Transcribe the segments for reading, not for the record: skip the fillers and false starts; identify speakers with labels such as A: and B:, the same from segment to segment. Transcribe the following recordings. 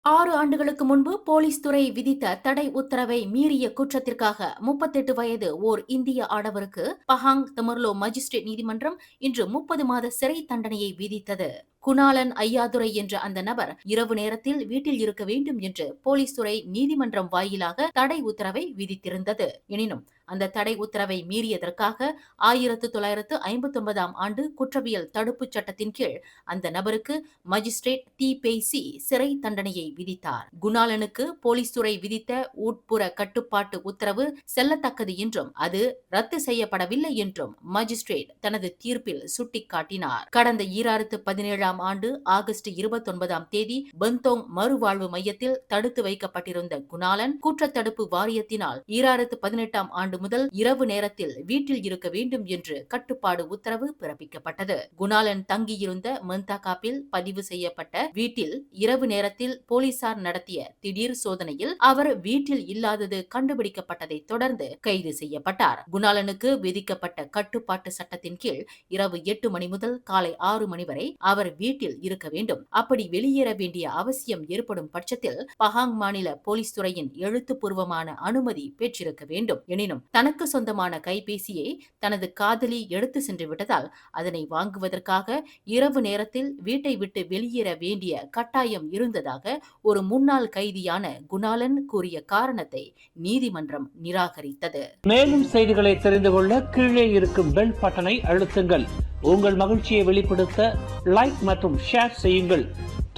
A: 6 ஆண்டுகளுக்கு முன்பு போலீஸ் துறை விதித்த தடை உத்தரவை மீறிய குற்றத்திற்காக 38 வயது ஓர் இந்திய ஆடவருக்கு பஹாங் தமுர்லோ மஜிஸ்ட்ரேட் நீதிமன்றம் இன்று 30 மாத சிறை தண்டனையை விதித்தது. குணாளன் ஐயாதுரை என்ற அந்த நபர் இரவு நேரத்தில் வீட்டில் இருக்க வேண்டும் என்று போலீஸ் துறை நீதிமன்றம் வாயிலாக தடை உத்தரவை விதித்திருந்தது. எனினும் அந்த தடை உத்தரவை மீறியதற்காக 1959ஆம் ஆண்டு குற்றவியல் தடுப்புச் சட்டத்தின் கீழ் அந்த நபருக்கு மஜிஸ்ட்ரேட் தி பெய்சி சிறை தண்டனையை விதித்தார். குணாளனுக்கு போலீஸ் துறை விதித்த உட்புற கட்டுப்பாட்டு உத்தரவு செல்லத்தக்கது என்றும் அது ரத்து செய்யப்படவில்லை என்றும் மஜிஸ்ட்ரேட் தனது தீர்ப்பில் சுட்டிக்காட்டினார். கடந்த 2017ஆம் ஆண்டு ஆகஸ்ட் 29ஆம் தேதி பந்தோங் மறுவாழ்வு மையத்தில் தடுத்து வைக்கப்பட்டிருந்த குணாளன் குற்றத்தடுப்பு வாரியத்தினால் 2018ஆம் ஆண்டு முதல் இரவு நேரத்தில் வீட்டில் இருக்க வேண்டும் என்று கட்டுப்பாடு உத்தரவு பிறப்பிக்கப்பட்டது. குணாளன் தங்கியிருந்த மந்தாகாப்பில் பதிவு செய்யப்பட்ட வீட்டில் இரவு நேரத்தில் போலீசார் நடத்திய திடீர் சோதனையில் அவர் வீட்டில் இல்லாதது கண்டுபிடிக்கப்பட்டதை தொடர்ந்து கைது செய்யப்பட்டார். குணாளனுக்கு விதிக்கப்பட்ட கட்டுப்பாட்டு சட்டத்தின் கீழ் இரவு 8 மணி முதல் காலை 6 மணி வரை அவர் வீட்டில் இருக்க வேண்டும். அப்படி வெளியேற வேண்டிய அவசியம் ஏற்படும் பட்சத்தில் பஹாங் மாநில போலீஸ் துறையின் எழுத்துப்பூர்வமான அனுமதி பெற்றிருக்க வேண்டும். எனினும் தனக்கு சொந்தமான கைபேசியை தனது காதலி எடுத்து சென்று விட்டதால் அதனை வாங்குவதற்காக இரவு நேரத்தில் வீட்டை விட்டு வெளியேற வேண்டிய கட்டாயம் இருந்ததாக ஒரு முன்னாள் கைதியான குணாளன் கூறிய காரணத்தை நீதிமன்றம் நிராகரித்தது.
B: மேலும் செய்திகளை தெரிந்து கொள்ள கீழே இருக்கும் பெல் பட்டனை அழுத்துங்கள். உங்கள் மகிழ்ச்சியை வெளிப்படுத்த லைக் மற்றும் ஷேர் செய்யுங்கள்.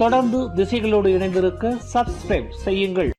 B: தொடர்ந்து திசைகளோடு இணைந்திருக்க சப்ஸ்கிரைப் செய்யுங்கள்.